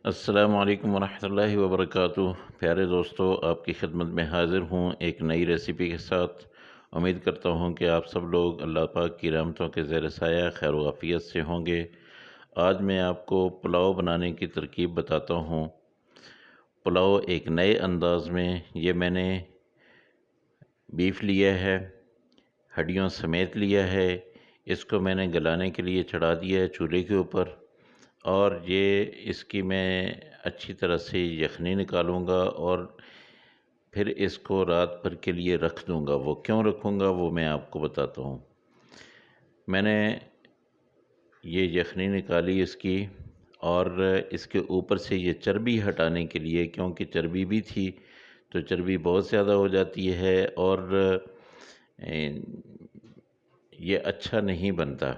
अस्सलामु अलैकुम वरहमतुल्लाहि वबरकातुहू। प्यारे दोस्तों, आपकी खिदमत में हाज़िर हूँ एक नई रेसिपी के साथ। उम्मीद करता हूँ कि आप सब लोग अल्लाह पाक की रहमतों के ज़ेर साया खैर व आफ़ियत से होंगे। आज मैं आपको पुलाव बनाने की तरकीब बताता हूँ। पुलाव एक नए अंदाज़ में, ये मैंने बीफ लिया है, हड्डियों समेत लिया है। इसको मैंने गलाने के लिए चढ़ा दिया है चूल्हे के ऊपर, और ये इसकी मैं अच्छी तरह से यखनी निकालूँगा और फिर इसको रात भर के लिए रख दूँगा। वो क्यों रखूँगा वो मैं आपको बताता हूँ। मैंने ये यखनी निकाली इसकी, और इसके ऊपर से ये चर्बी हटाने के लिए, क्योंकि चर्बी भी थी तो चर्बी बहुत ज़्यादा हो जाती है और ए, ये अच्छा नहीं बनता।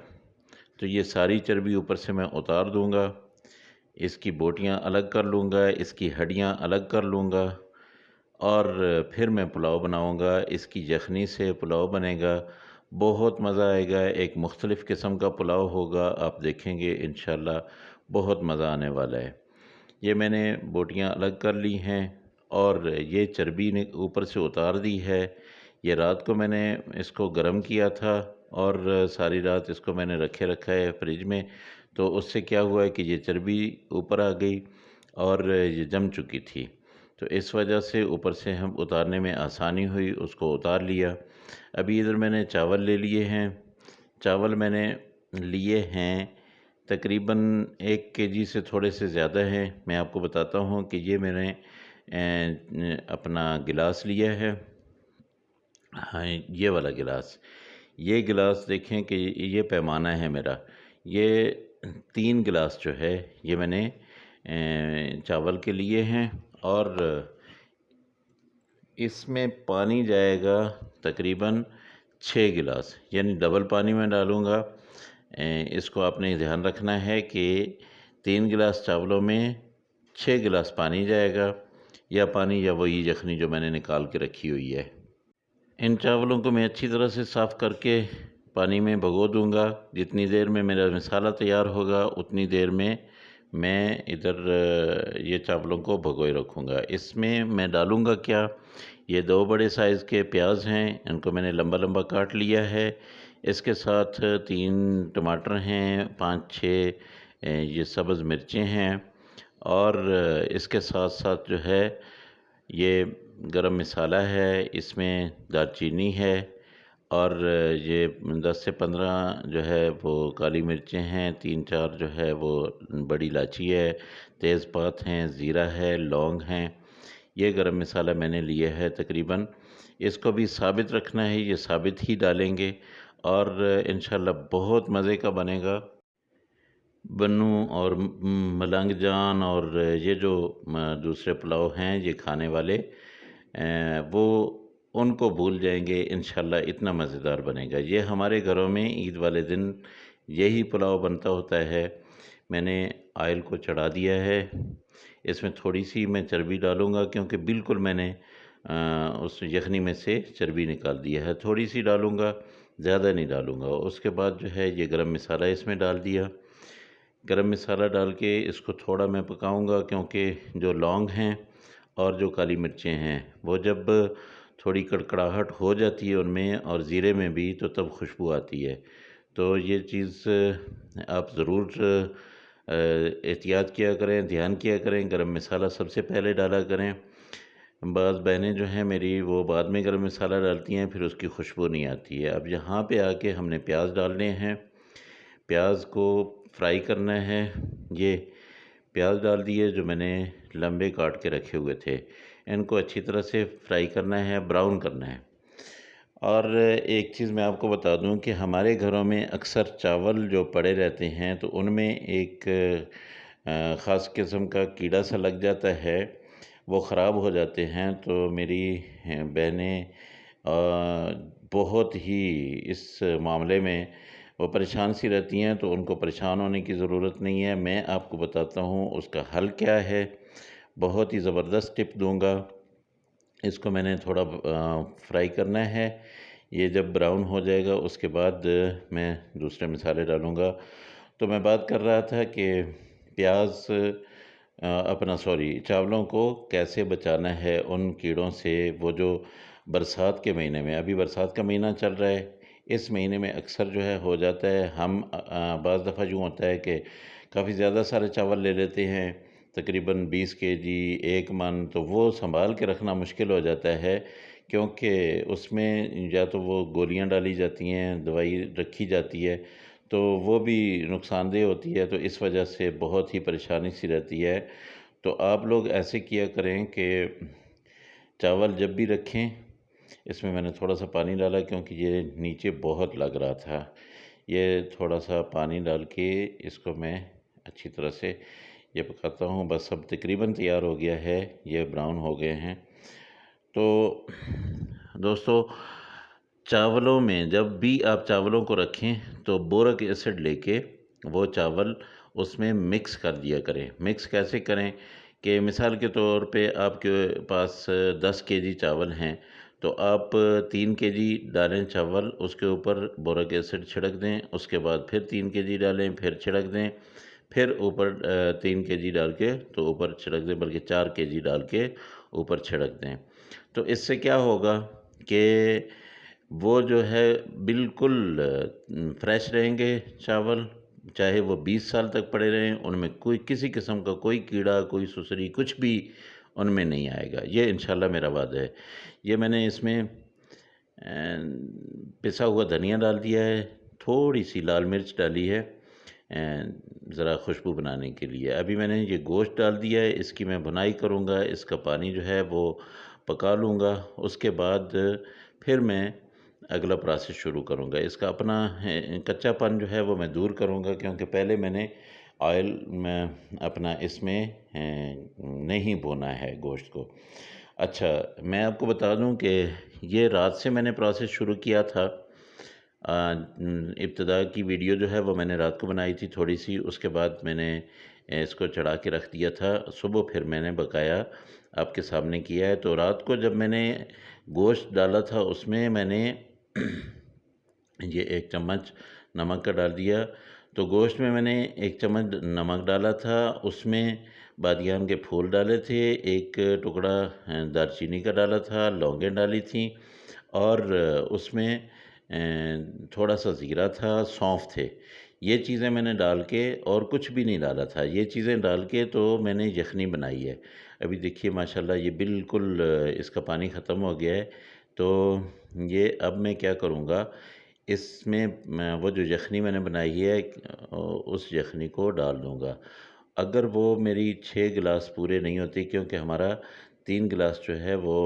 तो ये सारी चर्बी ऊपर से मैं उतार दूँगा। इसकी बोटियाँ अलग कर लूँगा, इसकी हड्डियाँ अलग कर लूँगा, और फिर मैं पुलाव बनाऊँगा। इसकी यखनी से पुलाव बनेगा, बहुत मज़ा आएगा। एक मुख्तलिफ़ किस्म का पुलाव होगा, आप देखेंगे इंशाअल्लाह बहुत मज़ा आने वाला है। ये मैंने बोटियाँ अलग कर ली हैं और ये चर्बी ने ऊपर से उतार दी है। ये रात को मैंने इसको गरम किया था और सारी रात इसको मैंने रखे रखा है फ्रिज में। तो उससे क्या हुआ है कि ये चर्बी ऊपर आ गई और ये जम चुकी थी। तो इस वजह से ऊपर से हम उतारने में आसानी हुई, उसको उतार लिया। अभी इधर मैंने चावल ले लिए हैं। चावल मैंने लिए हैं तकरीबन 1 केजी से थोड़े से ज़्यादा हैं। मैं आपको बताता हूँ कि ये मैंने अपना गिलास लिया है। हाँ, ये वाला गिलास। ये गिलास देखें कि ये पैमाना है मेरा। ये 3 गिलास जो है ये मैंने चावल के लिए हैं, और इसमें पानी जाएगा तकरीबन 6 गिलास, यानी डबल पानी मैं डालूँगा। इसको आपने ध्यान रखना है कि 3 गिलास चावलों में 6 गिलास पानी जाएगा, या पानी या वही यखनी जो मैंने निकाल के रखी हुई है। इन चावलों को मैं अच्छी तरह से साफ़ करके पानी में भिगो दूँगा। जितनी देर में मेरा मसाला तैयार होगा उतनी देर में मैं इधर ये चावलों को भिगोए रखूँगा। इसमें मैं डालूँगा क्या, ये 2 बड़े साइज़ के प्याज हैं, इनको मैंने लंबा-लंबा काट लिया है। इसके साथ 3 टमाटर हैं, 5-6 ये सब्ज़ मिर्चें हैं, और इसके साथ-साथ जो है ये गरम मसाला है, इसमें दालचीनी है, और ये 10 से 15 जो है वो काली मिर्चें हैं, 3-4 जो है वो बड़ी इलायची है, तेज़पात हैं, ज़ीरा है, लौंग हैं। ये गरम मसाला मैंने लिया है तकरीबन। इसको भी साबित रखना है, ये साबित ही डालेंगे और इंशाअल्लाह बहुत मज़े का बनेगा। बन्नू और मलंग जान और ये जो दूसरे पुलाव हैं ये खाने वाले, वो उनको भूल जाएंगे इंशाल्लाह, इतना मज़ेदार बनेगा। ये हमारे घरों में ईद वाले दिन यही पुलाव बनता होता है। मैंने ऑयल को चढ़ा दिया है। इसमें थोड़ी सी मैं चर्बी डालूँगा, क्योंकि बिल्कुल मैंने उस यखनी में से चर्बी निकाल दिया है। थोड़ी सी डालूँगा, ज़्यादा नहीं डालूँगा। उसके बाद जो है ये गरम मसाला इसमें डाल दिया। गरम मसाला डाल के इसको थोड़ा मैं पकाऊंगा, क्योंकि जो लौंग हैं और जो काली मिर्चें हैं वो जब थोड़ी कड़कड़ाहट हो जाती है उनमें और ज़ीरे में भी, तो तब खुशबू आती है। तो ये चीज़ आप ज़रूर एहतियात किया करें, ध्यान किया करें, गरम मसाला सबसे पहले डाला करें। बाज़ बहनें जो हैं मेरी वो बाद में गरम मसाला डालती हैं, फिर उसकी खुशबू नहीं आती है। अब यहाँ पे आके हमने प्याज डालने हैं। प्याज को फ्राई करना है। ये प्याज डाल दिए जो मैंने लंबे काट के रखे हुए थे, इनको अच्छी तरह से फ्राई करना है, ब्राउन करना है। और एक चीज़ मैं आपको बता दूं कि हमारे घरों में अक्सर चावल जो पड़े रहते हैं तो उनमें एक ख़ास किस्म का कीड़ा सा लग जाता है, वो ख़राब हो जाते हैं। तो मेरी बहनें बहुत ही इस मामले में वो परेशान सी रहती हैं, तो उनको परेशान होने की ज़रूरत नहीं है। मैं आपको बताता हूँ उसका हल क्या है। बहुत ही ज़बरदस्त टिप दूँगा। इसको मैंने थोड़ा फ्राई करना है। ये जब ब्राउन हो जाएगा उसके बाद मैं दूसरे मसाले डालूँगा। तो मैं बात कर रहा था कि प्याज अपना सॉरी चावलों को कैसे बचाना है उन कीड़ों से। वो जो बरसात के महीने में, अभी बरसात का महीना चल रहा है, इस महीने में अक्सर जो है हो जाता है, हम बाज़ दफ़ा यूँ होता है कि काफ़ी ज़्यादा सारे चावल ले लेते हैं, तकरीबन 20 केजी, 1 मन, तो वो सँभाल के रखना मुश्किल हो जाता है, क्योंकि उसमें या तो वो गोलियाँ डाली जाती हैं, दवाई रखी जाती है, तो वो भी नुकसानदेह होती है, तो इस वजह से बहुत ही परेशानी सी रहती है। तो आप लोग ऐसे किया करें कि चावल जब भी रखें, इसमें मैंने थोड़ा-सा पानी डाला क्योंकि ये नीचे बहुत लग रहा था। ये थोड़ा-सा पानी डाल के इसको मैं अच्छी तरह से ये पकाता हूँ। बस अब तकरीबन तैयार हो गया है, ये ब्राउन हो गए हैं। तो दोस्तों, चावलों में जब भी आप चावलों को रखें तो बोरिक एसिड लेके वो चावल उसमें मिक्स कर दिया करें। मिक्स कैसे करें कि मिसाल के तौर पे आपके पास 10 केजी चावल हैं, तो आप 3 केजी डालें चावल, उसके ऊपर बोरिक एसिड छिड़क दें, उसके बाद फिर 3 केजी डालें, फिर छिड़क दें, फिर ऊपर 3 केजी डाल के तो ऊपर छिड़क दें, बल्कि 4 केजी डाल के ऊपर छिड़क दें। तो इससे क्या होगा कि वो जो है बिल्कुल फ्रेश रहेंगे चावल, चाहे वो 20 साल तक पड़े रहें, उनमें कोई किसी किस्म का कोई कीड़ा, कोई सुसरी कुछ भी उनमें नहीं आएगा। ये इंशाल्लाह मेरा वादा है। ये मैंने इसमें पिसा हुआ धनिया डाल दिया है, थोड़ी-सी लाल मिर्च डाली है ज़रा खुशबू बनाने के लिए। अभी मैंने ये गोश्त डाल दिया है, इसकी मैं भुनाई करूँगा, इसका पानी जो है वो पका लूँगा। उसके बाद फिर मैं अगला प्रोसेस शुरू करूँगा। इसका अपना कच्चापन जो है वो मैं दूर करूँगा, क्योंकि पहले मैंने ऑयल में अपना इसमें नहीं भुना है गोश्त को। अच्छा, मैं आपको बता दूँ कि ये रात से मैंने प्रोसेस शुरू किया था। इब्तिदा की वीडियो जो है वो मैंने रात को बनाई थी थोड़ी-सी, उसके बाद मैंने इसको चढ़ा के रख दिया था। सुबह फिर मैंने बकाया आपके सामने किया है। तो रात को जब मैंने गोश्त डाला था उसमें मैंने ये 1 चम्मच नमक का डाल दिया। तो गोश्त में मैंने 1 चम्मच नमक डाला था, उसमें बादियान के फूल डाले थे, 1 टुकड़ा दालचीनी का डाला था, लौंगें डाली थीं और उसमें थोड़ा-सा ज़ीरा था, सौंफ थे। ये चीज़ें मैंने डाल के और कुछ भी नहीं डाला था। ये चीज़ें डाल के तो मैंने यख़नी बनाई है। अभी देखिए माशाल्लाह ये बिल्कुल इसका पानी ख़त्म हो गया है। तो ये अब मैं क्या करूँगा, इसमें मैं वो जो यख़नी मैंने बनाई है उस यख़नी को डाल दूँगा। अगर वो मेरी 6 गिलास पूरे नहीं होते, क्योंकि हमारा 3 गिलास जो है वो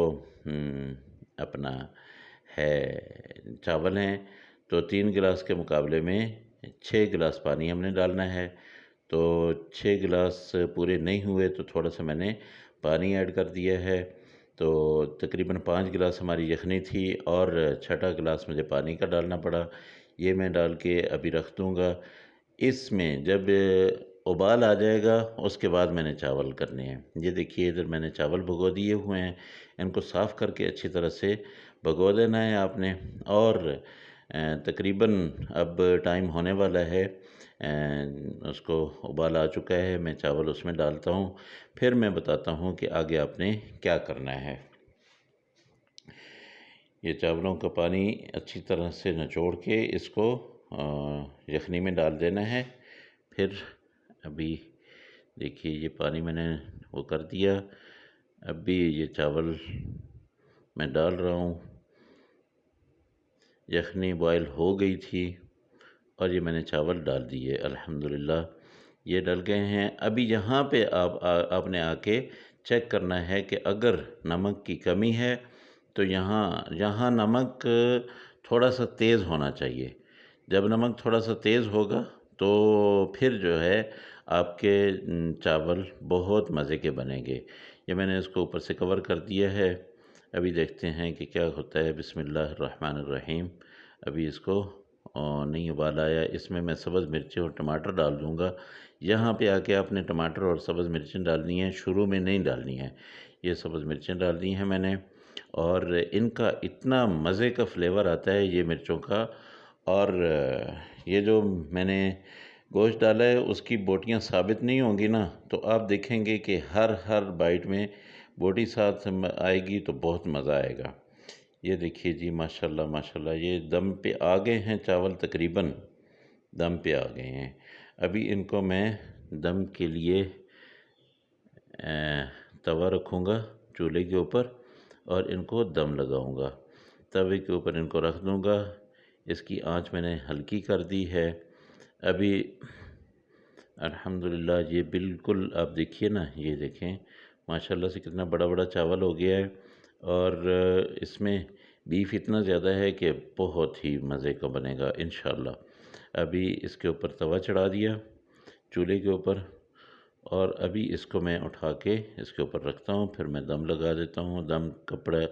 अपना है चावल हैं, तो 3 गिलास के मुकाबले में 6 गिलास पानी हमने डालना है। तो 6 गिलास पूरे नहीं हुए तो थोड़ा-सा मैंने पानी ऐड कर दिया है। तो तकरीबन 5 गिलास हमारी यख़नी थी और छठा गिलास मुझे पानी का डालना पड़ा। ये मैं डाल के अभी रख दूँगा। इसमें जब उबाल आ जाएगा उसके बाद मैंने चावल करने हैं। ये देखिए इधर मैंने चावल भिगो दिए हुए हैं, इनको साफ़ करके अच्छी तरह से भिगो देना है आपने। और तकरीबन अब टाइम होने वाला है, उसको उबाल आ चुका है, मैं चावल उसमें डालता हूँ, फिर मैं बताता हूँ कि आगे आपने क्या करना है। ये चावलों का पानी अच्छी तरह से निचोड़ के इसको यख़नी में डाल देना है। फिर अभी देखिए ये पानी मैंने वो कर दिया, अभी ये चावल मैं डाल रहा हूँ। यख़नी बॉयल हो गई थी और ये मैंने चावल डाल दिए अल्हम्दुलिल्लाह, ये डल गए हैं। अभी यहाँ पे आपने आके चेक करना है कि अगर नमक की कमी है तो यहाँ यहाँ नमक थोड़ा-सा तेज़ होना चाहिए। जब नमक थोड़ा-सा तेज़ होगा तो फिर जो है आपके चावल बहुत मज़े के बनेंगे। ये मैंने इसको ऊपर से कवर कर दिया है। अभी देखते हैं कि क्या होता है। बिस्मिल्लाहिर्रहमानिर्रहीम। अभी इसको नहीं उबाल आया, इसमें मैं सब्ज़ मिर्ची और टमाटर डाल दूँगा। यहाँ पे आके आपने टमाटर और सब्ज़ मिर्चें डालनी हैं, शुरू में नहीं डालनी है। ये सब्ज़ मिर्चें डाल दी हैं मैंने और इनका इतना मज़े का फ्लेवर आता है ये मिर्चों का। और ये जो मैंने गोश्त डाला है उसकी बोटियाँ साबित नहीं होंगी ना, तो आप देखेंगे कि हर हर बाइट में बोटी साथ आएगी तो बहुत मज़ा आएगा। ये देखिए जी, माशाल्लाह माशाल्लाह, ये दम पे आ गए हैं चावल, तकरीबन दम पे आ गए हैं। अभी इनको मैं दम के लिए तवा रखूँगा चूल्हे के ऊपर और इनको दम लगाऊँगा। तवे के ऊपर इनको रख दूँगा। इसकी आँच मैंने हल्की कर दी है। अभी अल्हम्दुलिल्लाह ये बिल्कुल आप देखिए ना, ये देखें माशाल्लाह से कितना बड़ा-बड़ा चावल हो गया है और इसमें बीफ इतना ज़्यादा है कि बहुत ही मज़े का बनेगा इंशाअल्लाह। अभी इसके ऊपर तवा चढ़ा दिया चूल्हे के ऊपर और अभी इसको मैं उठा के इसके ऊपर रखता हूँ, फिर मैं दम लगा देता हूँ। दम कपड़ा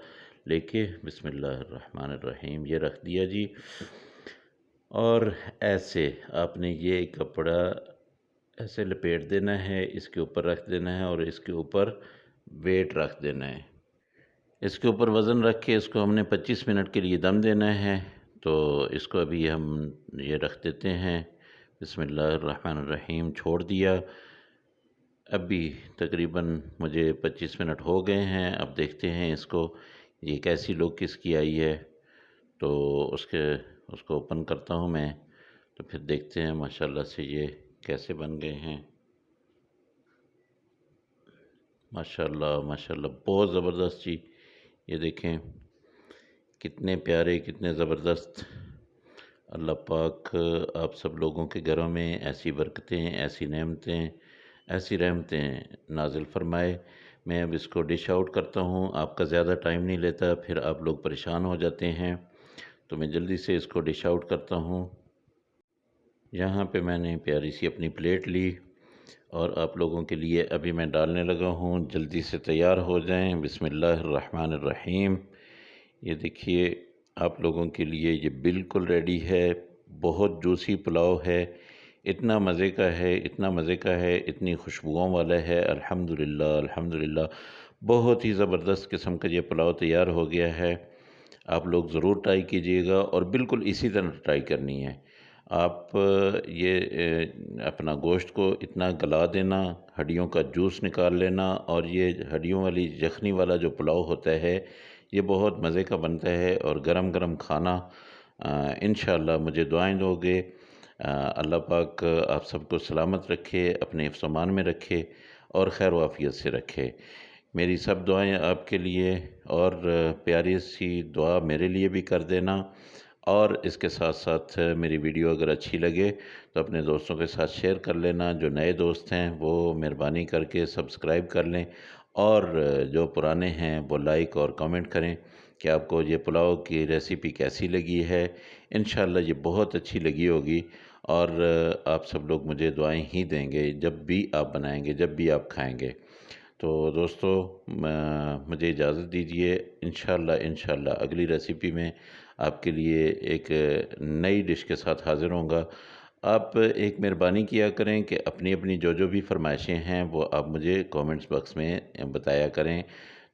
लेके बिस्मिल्लाहिर्रहमानिर्रहीम ये रख दिया जी। और ऐसे आपने ये कपड़ा ऐसे लपेट देना है, इसके ऊपर रख देना है और इसके ऊपर वेट रख देना है। इसके ऊपर वज़न रख के इसको हमने 25 मिनट के लिए दम देना है। तो इसको अभी हम ये रख देते हैं। बिस्मिल्लाहिर्रहमानिर्रहीम छोड़ दिया। अभी तकरीबन मुझे 25 मिनट हो गए हैं। अब देखते हैं इसको, ये कैसी लुक किसकी आई है। तो उसको ओपन करता हूँ मैं, तो फिर देखते हैं माशाल्लाह से ये कैसे बन गए हैं। माशाल्लाह माशाल्लाह बहुत ज़बरदस्त जी। ये देखें कितने प्यारे, कितने ज़बरदस्त। अल्लाह पाक आप सब लोगों के घरों में ऐसी बरकतें, ऐसी नेमतें, ऐसी रहमतें नाज़िल फ़रमाए। मैं अब इसको डिश आउट करता हूँ। आपका ज़्यादा टाइम नहीं लेता, फिर आप लोग परेशान हो जाते हैं, तो मैं जल्दी से इसको डिश आउट करता हूँ। यहाँ पे मैंने प्यारी सी अपनी प्लेट ली और आप लोगों के लिए अभी मैं डालने लगा हूँ। जल्दी से तैयार हो जाएं। बिस्मिल्लाहिर्रहमानिर्रहीम। ये देखिए आप लोगों के लिए ये बिल्कुल रेडी है। बहुत जूसी पुलाव है, इतना मज़े का है, इतना मज़े का है, इतनी खुशबुओं वाला है। अल्हम्दुलिल्लाह अल्हम्दुलिल्लाह बहुत ही ज़बरदस्त किस्म का ये पुलाव तैयार हो गया है। आप लोग ज़रूर ट्राई कीजिएगा और बिल्कुल इसी तरह ट्राई करनी है। आप ये अपना गोश्त को इतना गला देना, हड्डियों का जूस निकाल लेना और ये हड्डियों वाली यखनी वाला जो पुलाव होता है ये बहुत मज़े का बनता है। और गरम-गरम खाना इंशाअल्लाह मुझे दुआएं दोगे। अल्लाह पाक आप सबको सलामत रखे, अपने हिफ्ज़ अमान में रखे और खैर व आफ़ियत से रखे। मेरी सब दुआएं आपके लिए और प्यारी सी दुआ मेरे लिए भी कर देना। और इसके साथ साथ मेरी वीडियो अगर अच्छी लगे तो अपने दोस्तों के साथ शेयर कर लेना। जो नए दोस्त हैं वो मेहरबानी करके सब्सक्राइब कर लें और जो पुराने हैं वो लाइक और कमेंट करें कि आपको ये पुलाव की रेसिपी कैसी लगी है। इंशाअल्लाह ये बहुत अच्छी लगी होगी और आप सब लोग मुझे दुआएं ही देंगे जब भी आप बनाएंगे, जब भी आप खाएंगे। तो दोस्तों मुझे इजाज़त दीजिए। इंशाअल्लाह इंशाअल्लाह अगली रेसिपी में आपके लिए एक नई डिश के साथ हाज़िर होऊंगा। आप एक मेहरबानी किया करें कि अपनी अपनी जो भी फरमाइशें हैं वो आप मुझे कमेंट्स बॉक्स में बताया करें,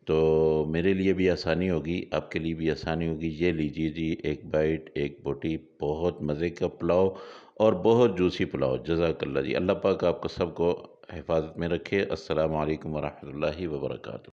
तो मेरे लिए भी आसानी होगी, आपके लिए भी आसानी होगी। ये लीजिए जी, एक बाइट, एक बोटी, बहुत मज़े का पुलाव और बहुत जूसी पुलाव। जज़ाकल्लाह जी। अल्लाह पाक आपको सबको हिफाजत में रखे। अस्सलामु अलैकुम वरहमतुल्लाहि वबरकातुहू।